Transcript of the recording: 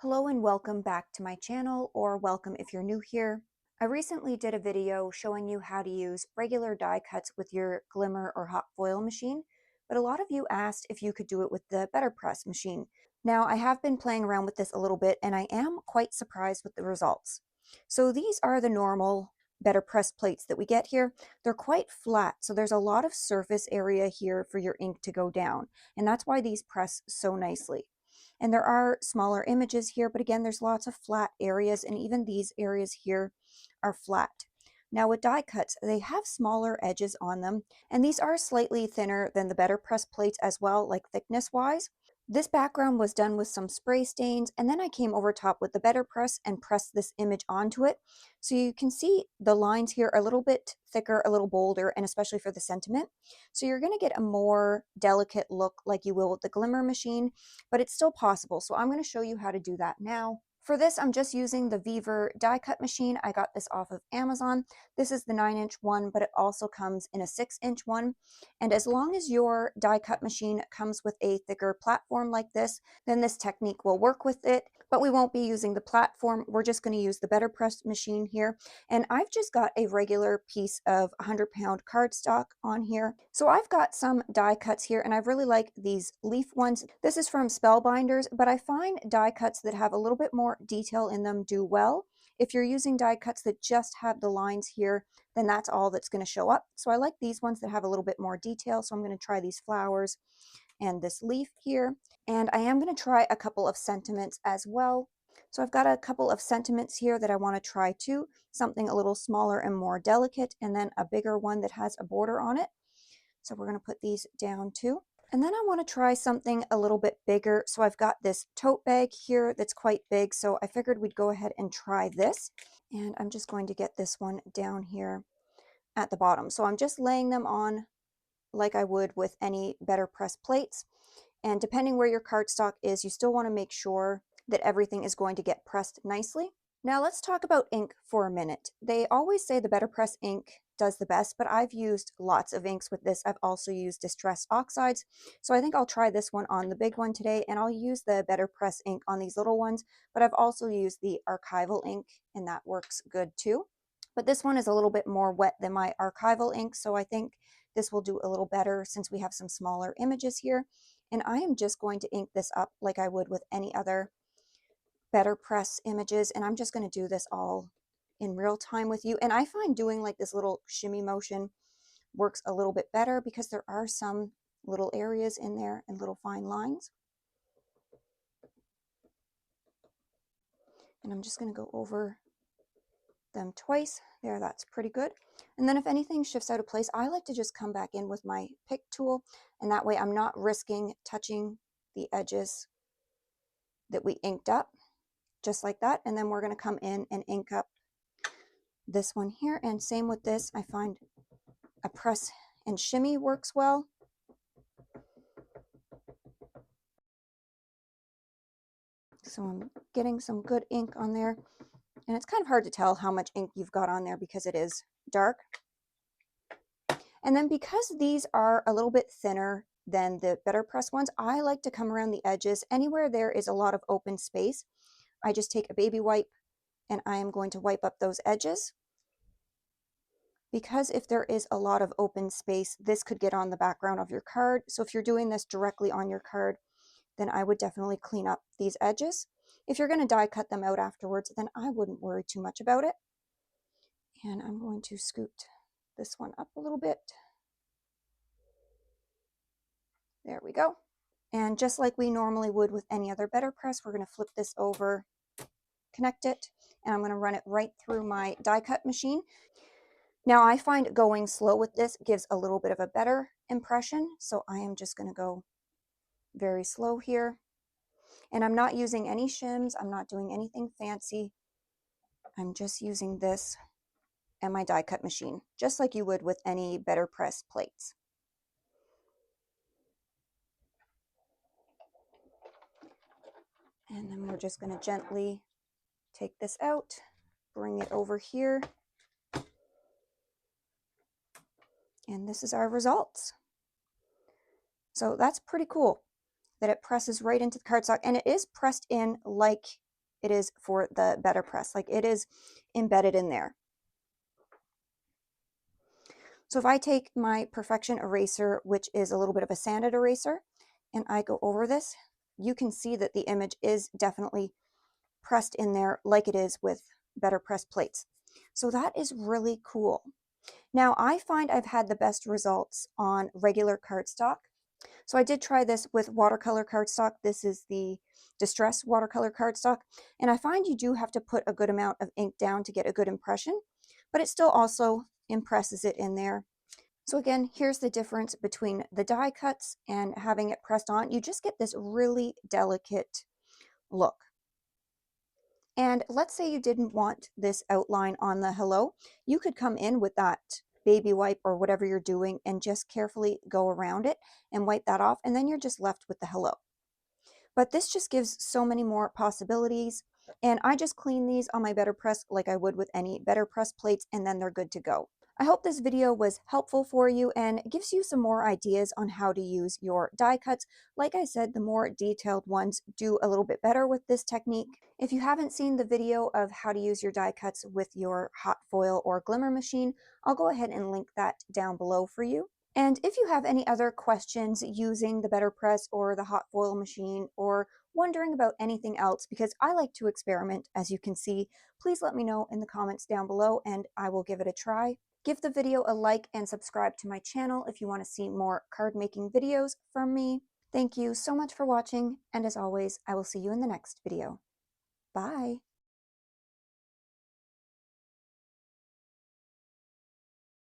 Hello and welcome back to my channel, or welcome if you're new here. I recently did a video showing you how to use regular die cuts with your Glimmer or hot foil machine, but a lot of you asked if you could do it with the Betterpress machine. Now I have been playing around with this a little bit and I am quite surprised with the results. So these are the normal Betterpress plates that we get here. They're quite flat, so there's a lot of surface area here for your ink to go down, and that's why these press so nicely. And there are smaller images here, but again, there's lots of flat areas, and even these areas here are flat. Now with die cuts, they have smaller edges on them, and these are slightly thinner than the Betterpress plates as well, like thickness-wise. This background was done with some spray stains, and then I came over top with the Betterpress and pressed this image onto it. So you can see the lines here are a little bit thicker, a little bolder, and especially for the sentiment. So you're going to get a more delicate look like you will with the Glimmer Machine, but it's still possible. So I'm going to show you how to do that now. For this, I'm just using the VEVOR Die cut machine. I got this off of Amazon. This is the 9-inch one, but it also comes in a 6-inch one. And as long as your die cut machine comes with a thicker platform like this, then this technique will work with it. But we won't be using the platform. We're just going to use the Betterpress machine here. And I've just got a regular piece of 100-pound cardstock on here. So I've got some die cuts here, and I really like these leaf ones. This is from Spellbinders, but I find die cuts that have a little bit more detail in them do well. If you're using die cuts that just have the lines here, then that's all that's going to show up. So I like these ones that have a little bit more detail. So I'm going to try these flowers and this leaf here. And I am going to try a couple of sentiments as well. So I've got a couple of sentiments here that I want to try too. Something a little smaller and more delicate, and then a bigger one that has a border on it. So we're going to put these down too. And then I want to try something a little bit bigger. So I've got this tote bag here that's quite big. So I figured we'd go ahead and try this. And I'm just going to get this one down here at the bottom. So I'm just laying them on like I would with any Betterpress plates. And depending where your cardstock is, you still want to make sure that everything is going to get pressed nicely. Now let's talk about ink for a minute. They always say the Betterpress ink does the best, but I've used lots of inks with this. I've also used distressed oxides. So I think I'll try this one on the big one today, and I'll use the Betterpress ink on these little ones, but I've also used the archival ink, and that works good too. But this one is a little bit more wet than my archival ink, so I think this will do a little better since we have some smaller images here. And I am just going to ink this up like I would with any other Betterpress images, and I'm just going to do this all in real time with you. And I find doing like this little shimmy motion works a little bit better because there are some little areas in there and little fine lines. And I'm just going to go over them twice. There, that's pretty good. And then if anything shifts out of place, I like to just come back in with my pick tool, and that way I'm not risking touching the edges that we inked up, just like that. And then we're going to come in and ink up this one here, and same with this. I find a press and shimmy works well. So I'm getting some good ink on there, and it's kind of hard to tell how much ink you've got on there because it is dark. And then because these are a little bit thinner than the Betterpress ones, I like to come around the edges. Anywhere there is a lot of open space, I just take a baby wipe and I am going to wipe up those edges. Because if there is a lot of open space, this could get on the background of your card. So if you're doing this directly on your card, then I would definitely clean up these edges. If you're going to die cut them out afterwards, then I wouldn't worry too much about it. And I'm going to scoot this one up a little bit. There we go. And just like we normally would with any other Betterpress, we're going to flip this over, connect it, and I'm going to run it right through my die cut machine. Now I find going slow with this gives a little bit of a better impression, so I am just going to go very slow here. And I'm not using any shims, I'm not doing anything fancy. I'm just using this and my die cut machine, just like you would with any Betterpress plates. And then we're just going to gently take this out, bring it over here. And this is our results. So that's pretty cool that it presses right into the cardstock, and it is pressed in like it is for the Betterpress. Like, it is embedded in there. So if I take my Perfection eraser, which is a little bit of a sanded eraser, and I go over this, you can see that the image is definitely pressed in there like it is with Betterpress plates. So that is really cool. Now, I find I've had the best results on regular cardstock. So I did try this with watercolor cardstock. This is the Distress watercolor cardstock. And I find you do have to put a good amount of ink down to get a good impression, but it still also impresses it in there. So again, here's the difference between the die cuts and having it pressed on. You just get this really delicate look. And let's say you didn't want this outline on the hello, you could come in with that baby wipe or whatever you're doing and just carefully go around it and wipe that off, and then you're just left with the hello. But this just gives so many more possibilities, and I just clean these on my Betterpress like I would with any Betterpress plates, and then they're good to go. I hope this video was helpful for you and gives you some more ideas on how to use your die cuts. Like I said, the more detailed ones do a little bit better with this technique. If you haven't seen the video of how to use your die cuts with your hot foil or Glimmer machine, I'll go ahead and link that down below for you. And if you have any other questions using the Betterpress or the hot foil machine, or wondering about anything else, because I like to experiment, as you can see, please let me know in the comments down below and I will give it a try. Give the video a like and subscribe to my channel if you want to see more card making videos from me. Thank you so much for watching, and as always, I will see you in the next video. Bye!